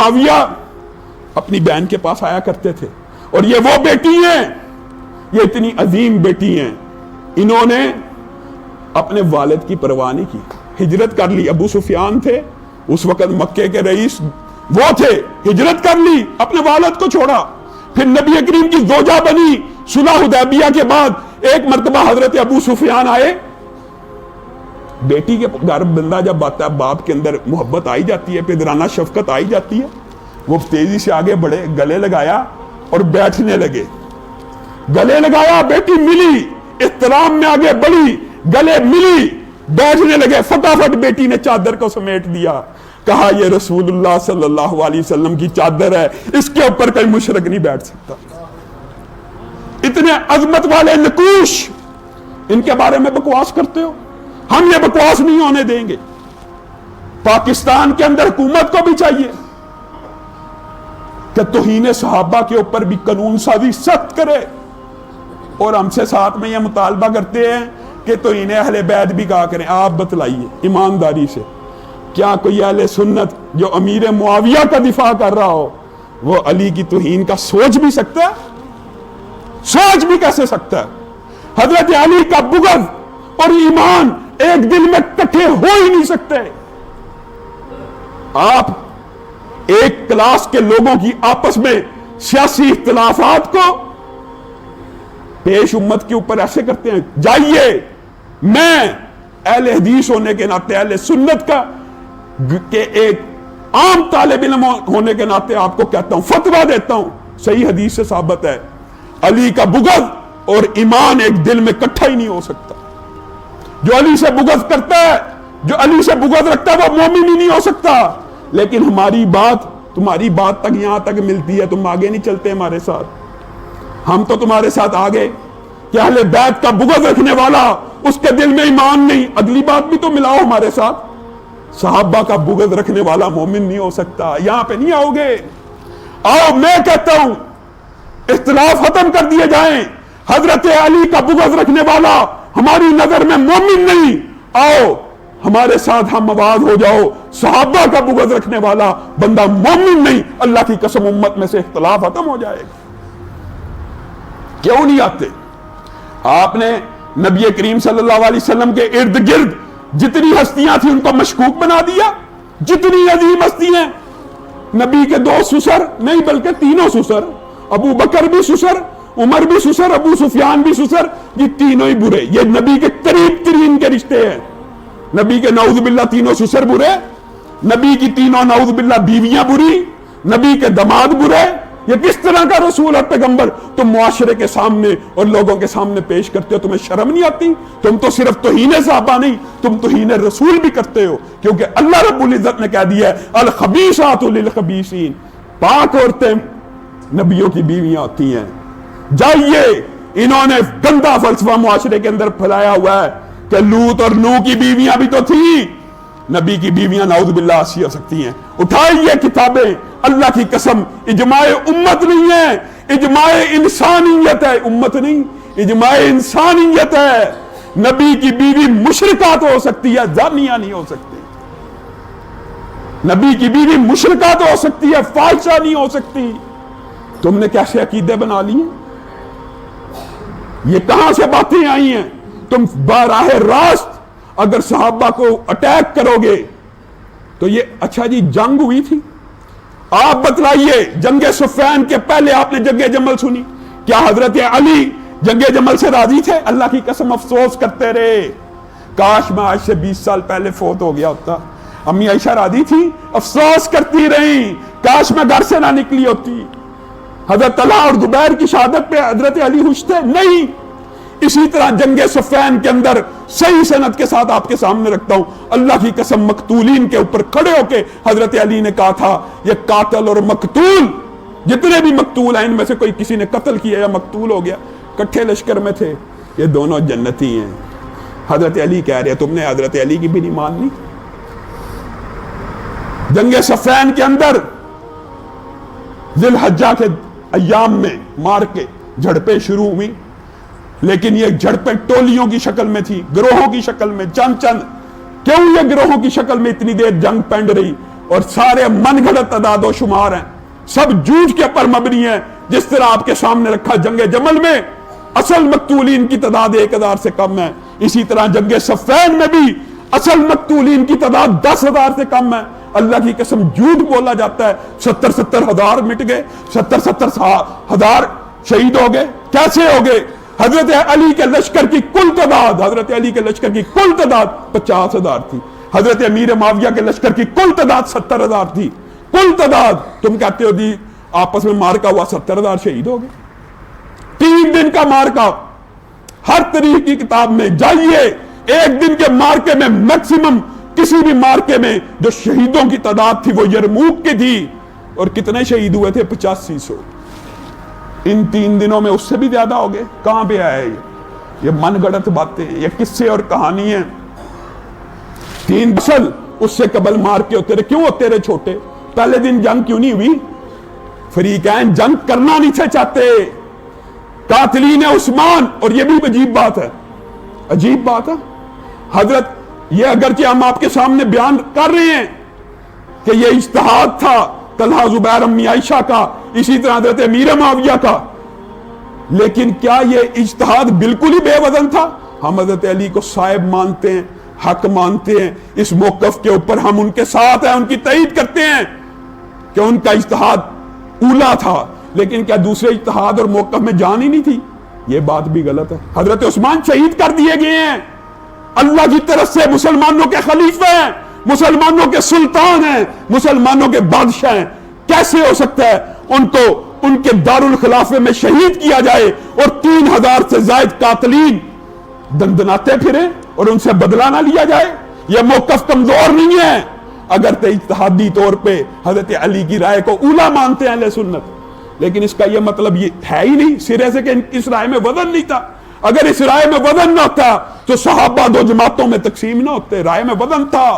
معاویہ اپنی بہن کے پاس آیا کرتے تھے، اور یہ وہ بیٹی ہیں، یہ اتنی عظیم بیٹی ہیں، انہوں نے اپنے والد کی پرواہ نہیں کی، ہجرت کر لی۔ ابو سفیان تھے اس وقت مکے کے رئیس، وہ تھے، ہجرت کر لی، اپنے والد کو چھوڑا، پھر نبی کریم کی زوجہ بنی۔ صلح حدیبیہ کے بعد ایک مرتبہ حضرت ابو سفیان آئے، بیٹی کے گھر بندہ جب آتا ہے باپ کے اندر محبت آئی جاتی ہے، پدرانہ شفقت آئی جاتی ہے، وہ تیزی سے آگے بڑھے، گلے لگایا اور بیٹھنے لگے، گلے لگایا، بیٹی ملی، احترام میں آگے بڑھی، گلے ملی، بیٹھنے لگے، فٹافٹ بیٹی نے چادر کو سمیٹ دیا، کہا یہ رسول اللہ صلی اللہ علیہ وسلم کی چادر ہے، اس کے اوپر کوئی مشرک نہیں بیٹھ سکتا۔ اتنے عظمت والے نقوش، ان کے بارے میں بکواس کرتے ہو؟ ہم یہ بکواس نہیں ہونے دیں گے۔ پاکستان کے اندر حکومت کو بھی چاہیے کہ توہین صحابہ کے اوپر بھی قانون سازی سخت کرے، اور ہم سے ساتھ میں یہ مطالبہ کرتے ہیں کہ توہین اہل بیت بھی کہا کریں۔ آپ بتلائیے ایمانداری سے، کیا کوئی اہل سنت جو امیر معاویہ کا دفاع کر رہا ہو وہ علی کی توہین کا سوچ بھی سکتا ہے؟ سوچ بھی کیسے سکتا ہے؟ حضرت علی کا بغض اور ایمان ایک دل میں کٹھے ہو ہی نہیں سکتے۔ آپ ایک کلاس کے لوگوں کی آپس میں سیاسی اختلافات کو پیش امت کے اوپر ایسے کرتے ہیں۔ جائیے، میں اہل حدیث ہونے کے ناطے، اہل سنت کا کہ ایک عام طالب علم ہونے کے ناطے آپ کو کہتا ہوں، فتویٰ دیتا ہوں، صحیح حدیث سے ثابت ہے، علی کا بغض اور ایمان ایک دل میں کٹھا ہی نہیں ہو سکتا۔ جو علی سے بغض کرتا ہے، جو علی سے بغض رکھتا ہے، وہ مومن ہی نہیں ہو سکتا۔ لیکن ہماری بات تمہاری بات تک یہاں تک ملتی ہے، تم آگے نہیں چلتے ہمارے ساتھ۔ ہم تو تمہارے ساتھ آگے کہ اہل بیت کا بغض رکھنے والا، اس کے دل میں ایمان نہیں، اگلی بات بھی تو ملاؤ ہمارے ساتھ۔ صحابہ کا بغض رکھنے والا مومن نہیں ہو سکتا، یہاں پہ نہیں آؤ گے۔ آؤ، میں کہتا ہوں اختلاف ختم کر دیے جائیں، حضرت علی کا بغض رکھنے والا ہماری نظر میں مومن نہیں، آؤ ہمارے ساتھ ہم آواز ہو جاؤ، صحابہ کا بغض رکھنے والا بندہ مومن نہیں، اللہ کی قسم امت میں سے اختلاف ختم ہو جائے گا۔ کیوں نہیں آتے؟ آپ نے نبی کریم صلی اللہ علیہ وسلم کے ارد گرد جتنی ہستیاں تھیں ان کو مشکوک بنا دیا، جتنی عظیم ہستیاں، نبی کے 2 سسر نہیں بلکہ 3 سسر، ابو بکر بھی سسر، عمر بھی سسر، ابو سفیان بھی سسر، یہ تینوں ہی برے، یہ نبی کے قریب ترین کے رشتے ہیں۔ نبی کے نعوذ باللہ 3 سسر برے، نبی کی 3 نعوذ باللہ بیویاں بری، نبی کے داماد برے۔ یہ کس طرح کا رسول اور پیغمبر تم معاشرے کے سامنے اور لوگوں کے سامنے پیش کرتے ہو؟ تمہیں شرم نہیں آتی؟ تم تو صرف توہین صحابہ نہیں، تم توہین رسول بھی کرتے ہو، کیونکہ اللہ رب العزت نے کہہ دیا ہے الخبیثات للخبیثین، پاک عورتیں نبیوں کی بیویاں ہوتی ہیں۔ جائیے، انہوں نے گندا فلسفہ معاشرے کے اندر پھیلایا ہوا ہے کہ لوط اور نوح کی بیویاں بھی تو تھیں، نبی کی بیویاں نعوذ باللہ ایسی ہو سکتی ہیں۔ اٹھائیے کتابیں، اللہ کی قسم اجماع امت نہیں ہے، اجماع انسانیت ہے، امت نہیں، اجماع انسانیت ہے۔ نبی کی بیوی مشرکہ تو ہو سکتی ہے، زانیہ نہیں ہو سکتی۔ نبی کی بیوی مشرکہ تو ہو سکتی ہے، فاحشہ نہیں ہو سکتی۔ تم نے کیسے عقیدے بنا لی ہیں؟ یہ کہاں سے باتیں آئی ہیں؟ تم براہ راست اگر صحابہ کو اٹیک کرو گے تو یہ اچھا جی جنگ ہوئی تھی، آپ بتلائیے، جنگ صفین کے پہلے آپ نے جنگ جمل سنی؟ کیا حضرت علی جنگ جمل سے راضی تھے؟ اللہ کی قسم افسوس کرتے رہے، کاش میں آج سے 20 سال پہلے فوت ہو گیا ہوتا۔ امی عائشہ راضی تھی، افسوس کرتی رہی، کاش میں گھر سے نہ نکلی ہوتی۔ حضرت طلحہ اور زبیر کی شہادت پہ حضرت علی خوش تھے؟ نہیں۔ اسی طرح جنگ صفین کے اندر صحیح سند کے ساتھ آپ کے سامنے رکھتا ہوں، اللہ کی قسم مقتولین کے اوپر کھڑے ہو کے حضرت علی نے کہا تھا یہ قاتل اور مقتول، جتنے بھی مقتول ہیں ان میں سے کوئی کسی نے قتل کیا یا مقتول ہو گیا، کٹھے لشکر میں تھے، یہ دونوں جنتی ہیں۔ حضرت علی کہہ رہے تم نے حضرت علی کی بھی نہیں ماننی۔ جنگ صفین کے اندر ذی الحجہ کے ایام میں مار کے جھڑپیں شروع ہوئی، لیکن یہ جھڑپیں ٹولیوں کی شکل میں تھی، گروہوں کی شکل میں، چند کیوں یہ گروہوں کی شکل میں اتنی دیر جنگ پینڈ رہی؟ اور سارے من گھڑت تعداد و شمار ہیں، سب جھوٹ کے پر مبنی ہیں. جس طرح آپ کے سامنے رکھا جنگ جمل میں اصل مقتولین کی تعداد 1000 سے کم ہے، اسی طرح جنگ صفین میں بھی اصل مقتولین کی تعداد 10,000 سے کم ہے. اللہ کی قسم جھوٹ بولا جاتا ہے 70 ہزار مٹ گئے، 70 ہزار شہید ہو گئے. کیسے ہو گئے؟ حضرت علی کے لشکر کی کل تعداد، حضرت علی کے لشکر کی کل تعداد 50,000 تھی. حضرت امیر معاویہ کے لشکر کی کل تعداد 70,000 تھی. کل تعداد. تم کہتے ہو جی آپس میں مارکا ہوا 70,000 شہید ہو گئے. 3 دن کا مارکا. ہر تاریخ کی کتاب میں جائیے، ایک دن کے مارکے میں میکسیمم کسی بھی مارکے میں جو شہیدوں کی تعداد تھی وہ یرموک کی تھی. اور کتنے شہید ہوئے تھے؟ 8500. ان 3 دنوں میں اس سے بھی زیادہ ہو گئے. کہاں پہ آئے یہ من گڑت باتیں، یہ قصے اور کہانی ہیں. 3 بسل اس سے قبل مار کے ہوتے رہے. کیوں ہوتے رہے چھوٹے؟ پہلے دن جنگ کیوں نہیں ہوئی؟ فریقین جنگ کرنا نہیں سے چاہتے. قاتلین عثمان. اور یہ بھی عجیب بات ہے، عجیب بات ہے. حضرت یہ اگرچہ ہم آپ کے سامنے بیان کر رہے ہیں کہ یہ اجتہاد تھا طلحہ زبیر امی عائشہ کا، اسی طرح حضرت امیر معاویہ کا، لیکن کیا یہ اجتہاد بالکل ہی بے وزن تھا؟ ہم حضرت علی کو صاحب مانتے ہیں، حق مانتے ہیں. اس موقف کے اوپر ہم ان کے ساتھ ہیں، ان کی تائید کرتے ہیں کہ ان کا اجتہاد اولا تھا. لیکن کیا دوسرے اجتہاد اور موقف میں جان ہی نہیں تھی؟ یہ بات بھی غلط ہے. حضرت عثمان شہید کر دیے گئے ہیں، اللہ کی طرف سے مسلمانوں کے خلیفہ ہیں، مسلمانوں کے سلطان ہیں، مسلمانوں کے بادشاہ ہیں. کیسے ہو سکتا ہے ان کو ان کے دارالخلافے میں شہید کیا جائے اور 3000 سے زائد قاتلین دندناتے پھریں اور ان سے بدلہ نہ لیا جائے؟ یہ موقف کمزور نہیں ہے. اگر اجتہادی طور پہ حضرت علی کی رائے کو اولا مانتے ہیں اہل سنت، لیکن اس کا یہ مطلب یہ ہے ہی نہیں سرے سے کہ اس رائے میں وزن نہیں تھا. اگر اس رائے میں وزن نہ ہوتا تو صحابہ 2 جماعتوں میں تقسیم نہ ہوتے. رائے میں وزن تھا.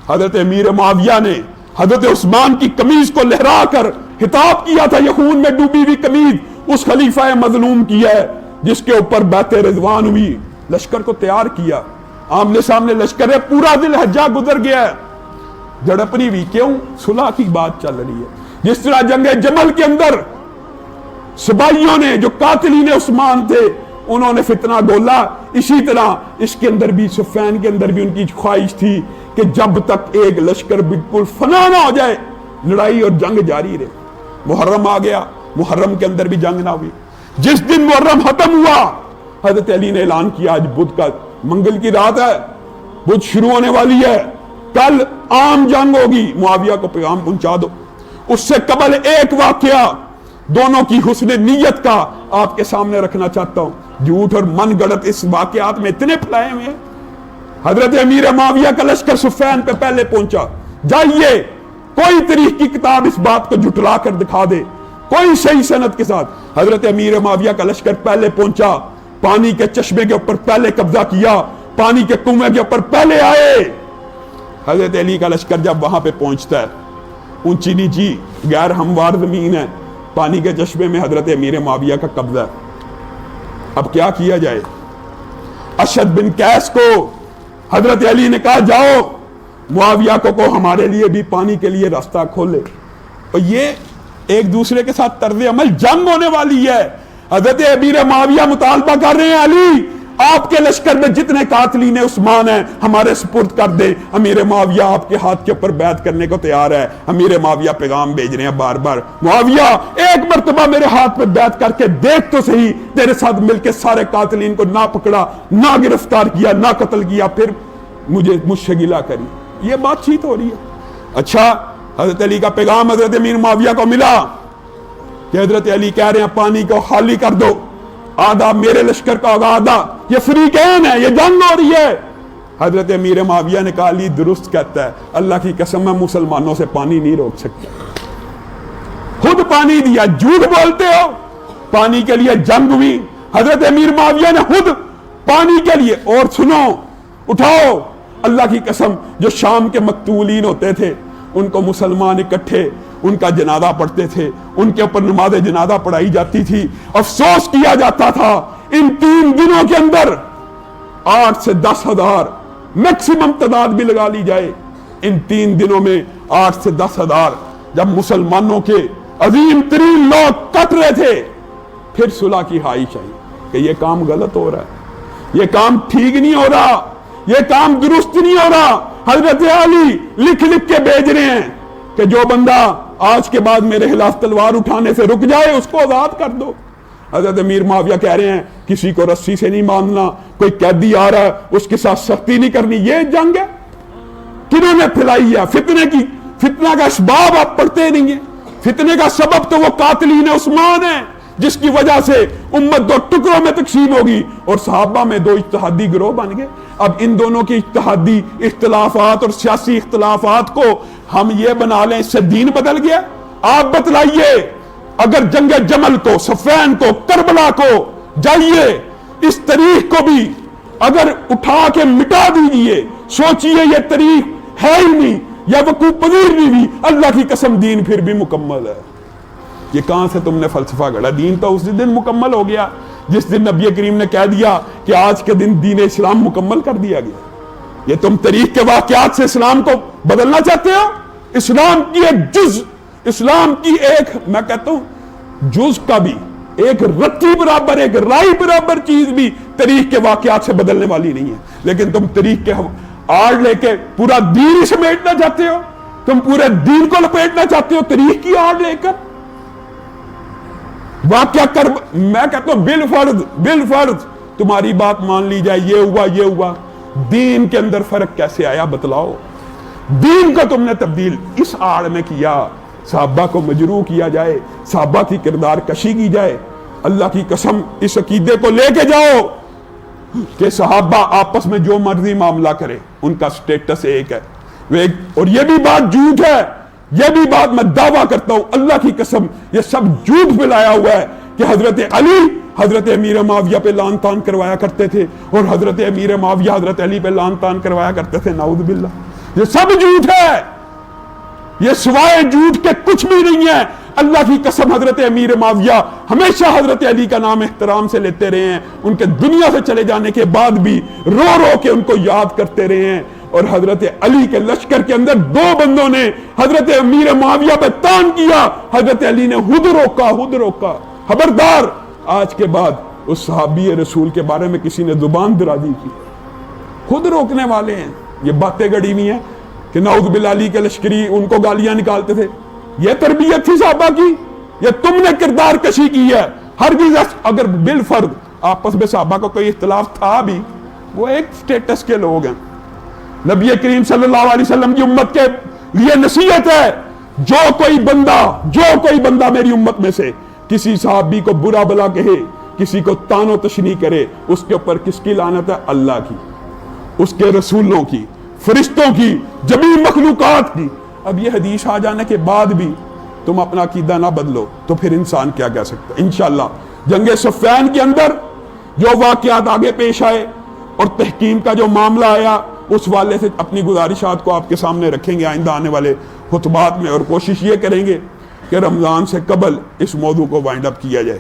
حضرت امیر معاویہ نے حضرت عثمان کی قمیض کو لہرا کر خطاب کیا تھا، یہ خون میں ڈوبی ہوئی قمیض اس خلیفہ مظلوم کی ہے جس کے اوپر بیعت رضوان ہوئی. لشکر کو تیار کیا، آمنے سامنے لشکر ہے، پورا ذی الحجہ گزر گیا ہے، جھڑپنی ہوئی. کیوں؟ صلح کی بات چل رہی ہے. جس طرح جنگ جمل کے اندر سپاہیوں نے جو قاتلین عثمان تھے انہوں نے فتنہ ڈولا، اسی طرح اس کے اندر بھی صفین کے اندر بھی ان کی خواہش تھی کہ جب تک ایک لشکر بالکل فنا نہ ہو جائے لڑائی اور جنگ جاری رہے. محرم آ گیا، محرم کے اندر بھی جنگ نہ ہوئی. جس دن محرم ختم ہوا حضرت علی نے اعلان کیا آج بدھ کا منگل کی رات ہے، بدھ شروع ہونے والی ہے، کل عام جنگ ہوگی، معاویہ کو پیغام پہنچا دو. اس سے قبل ایک واقعہ دونوں کی حسن نیت کا آپ کے سامنے رکھنا چاہتا ہوں. جھوٹ اور من گڑت اس واقعات میں اتنے پھیلائے ہوئے ہیں. حضرت امیر معاویہ کا لشکر صفین پہ پہلے پہنچا. جائیے کوئی تاریخ کی کتاب اس بات کو جھٹلا کر دکھا دے، کوئی صحیح سند کے ساتھ. حضرت امیر معاویہ کا لشکر پہلے پہنچا، پانی کے چشمے کے اوپر پہلے قبضہ کیا، پانی کے کنویں کے اوپر پہلے آئے. حضرت علی کا لشکر جب وہاں پہ پہنچتا ہے، اونچی نیچی غیر ہموار زمین ہے، پانی کے چشمے میں حضرت امیر معاویہ کا قبضہ ہے. اب کیا کیا جائے؟ اشد بن قیس کو حضرت علی نے کہا جاؤ معاویہ کو ہمارے لیے بھی پانی کے لیے راستہ کھولے. اور یہ ایک دوسرے کے ساتھ طرز عمل جنگ ہونے والی ہے. حضرت امیر معاویہ مطالبہ کر رہے ہیں علی آپ کے لشکر میں جتنے قاتلین عثمان ہیں ہمارے سپرد کر دیں. امیر معاویہ آپ کے ہاتھ کے اوپر بیعت کرنے کو تیار ہے. امیر معاویہ پیغام بھیج رہے ہیں بار بار، معاویہ ایک مرتبہ میرے ہاتھ پہ بیعت کر کے دیکھ تو صحیح، تیرے ساتھ مل کے سارے قاتلین کو نہ پکڑا، نہ گرفتار کیا، نہ قتل کیا، پھر مجھ سے گلہ کری. یہ بات چیت ہو رہی ہے. اچھا حضرت علی کا پیغام حضرت امیر معاویہ کو ملا کہ حضرت علی کہہ رہے ہیں پانی کو خالی کر دو، آدھا میرے لشکر کا ہوگا، آدھا یہ فریقین ہے، یہ جنگ ہو رہی ہے. حضرت امیر معاویہ نے کہا علی درست کہتا ہے، اللہ کی قسم میں مسلمانوں سے پانی نہیں روک سکتا. خود پانی دیا، جھوٹ بولتے ہو. پانی کے لیے جنگ ہوئی، حضرت امیر معاویہ نے خود پانی کے لیے. اور سنو، اٹھاؤ، اللہ کی قسم جو شام کے مقتولین ہوتے تھے ان کو مسلمان اکٹھے ان کا جنازہ پڑھتے تھے، ان کے اوپر نماز جنازہ پڑھائی جاتی تھی. افسوس کیا جاتا تھا ان 3 دنوں کے اندر 8 سے 10 ہزار میکسیمم تعداد بھی لگا لی جائے ان 3 دنوں میں 8 سے 10 ہزار جب مسلمانوں کے عظیم ترین لوگ کٹ رہے تھے، پھر صلح کی خواہش آئی کہ یہ کام غلط ہو رہا ہے، یہ کام ٹھیک نہیں ہو رہا، یہ کام درست نہیں ہو رہا۔ حضرت علی لکھ کے بھیج رہے ہیں کہ جو بندہ آج کے بعد میرے خلاف تلوار اٹھانے سے رک جائے اس کو آزاد کر دو۔ حضرت امیر معاویہ کہہ رہے ہیں کسی کو رسی سے نہیں باندھنا، کوئی قیدی آ رہا ہے اس کے ساتھ سختی نہیں کرنی۔ یہ جنگ ہے کنہوں نے پھیلائی ہے؟ فتنہ کا اسباب آپ پڑھتے نہیں ہیں۔ فتنے کا سبب تو وہ قاتلین عثمان ہے جس کی وجہ سے امت 2 ٹکڑوں میں تقسیم ہوگی اور صحابہ میں 2 اجتہادی گروہ بن گئے۔ اب ان دونوں کی اجتہادی اختلافات اور سیاسی اختلافات کو ہم یہ بنا لیں اس سے دین بدل گیا؟ آپ بتلائیے، اگر جنگ جمل کو، صفین کو، کربلا کو جائیے، اس تاریخ کو بھی اگر اٹھا کے مٹا دیجئے، سوچئے یہ تاریخ ہے ہی نہیں یا وقوع پذیر نہیں ہوئی، اللہ کی قسم دین پھر بھی مکمل ہے۔ یہ کہاں سے تم نے فلسفہ گڑھا؟ دین تو اس دن مکمل ہو گیا جس دن نبی کریم نے کہہ دیا کہ آج کے دن دین اسلام مکمل کر دیا گیا۔ یہ تم تاریخ کے واقعات سے اسلام کو بدلنا چاہتے ہو؟ اسلام کی ایک جز، اسلام کی ایک، میں کہتا ہوں جز کا بھی ایک رتی برابر، ایک رائی برابر چیز بھی تاریخ کے واقعات سے بدلنے والی نہیں ہے۔ لیکن تم تاریخ کے آڑ لے کے پورا دین سمیٹنا چاہتے ہو، تم پورے دین کو لپیٹنا چاہتے ہو تاریخ کی آڑ لے کر۔ واقعہ میں کہتا ہوں بالفرض تمہاری بات مان لی جائے، یہ ہوا، دین کے اندر فرق کیسے آیا بتلاؤ؟ دین کو تم نے تبدیل اس آڑ میں کیا، صحابہ کو مجروح کیا جائے، صحابہ کی کردار کشی کی جائے۔ اللہ کی قسم اس عقیدے کو لے کے جاؤ کہ صحابہ آپس میں جو مرضی معاملہ کرے، ان کا سٹیٹس ایک ہے۔ اور یہ بھی بات جھوٹ ہے، یہ بھی بات میں دعویٰ کرتا ہوں اللہ کی قسم، یہ سب جھوٹ پھیلایا ہوا ہے کہ حضرت علی حضرت امیر معاویہ پہ لعن طعن کروایا کرتے تھے اور حضرت امیر معاویہ حضرت علی پہ لعن طعن کروایا کرتے تھے۔ نعوذ باللہ، یہ سب جھوٹ ہے، یہ سوائے جھوٹ کے کچھ بھی نہیں ہے۔ اللہ کی قسم حضرت امیر معاویہ ہمیشہ حضرت علی کا نام احترام سے لیتے رہے ہیں، ان کے دنیا سے چلے جانے کے بعد بھی رو رو کے ان کو یاد کرتے رہے ہیں۔ اور حضرت علی کے لشکر کے اندر 2 بندوں نے حضرت امیر معاویہ پہ طعن کیا، حضرت علی نے خود روکا۔ خبردار، آج کے بعد اس صحابی رسول کے بارے میں کسی نے زبان درازی کی، خود روکنے والے ہیں۔ یہ باتیں گڑی ہوئی ہیں کہ نعوذ باللہ علی کے لشکری ان کو گالیاں نکالتے تھے، یہ تربیت تھی صحابہ کی؟ یہ تم نے کردار کشی کی ہے۔ ہرگز اگر بالفرض آپس میں صحابہ کو کوئی اختلاف تھا بھی، وہ ایک سٹیٹس کے لوگ ہیں۔ نبی کریم صلی اللہ علیہ وسلم کی امت کے لیے نصیحت ہے، جو کوئی بندہ میری امت میں سے کسی صحابی کو برا بلا کہے، کسی کو طعن و تشنیع کرے، اس کے اوپر کس کی لعنت ہے؟ اللہ کی، اس کے رسولوں کی، فرشتوں کی، جمیع مخلوقات کی۔ اب یہ حدیث آ جانے کے بعد بھی تم اپنا عقیدہ نہ بدلو تو پھر انسان کیا کہہ سکتا ہے؟ انشاءاللہ جنگ صفین کے اندر جو واقعات آگے پیش آئے اور تحکیم کا جو معاملہ آیا، اس والے سے اپنی گزارشات کو آپ کے سامنے رکھیں گے آئندہ آنے والے خطبات میں، اور کوشش یہ کریں گے کہ رمضان سے قبل اس موضوع کو وائنڈ اپ کیا جائے۔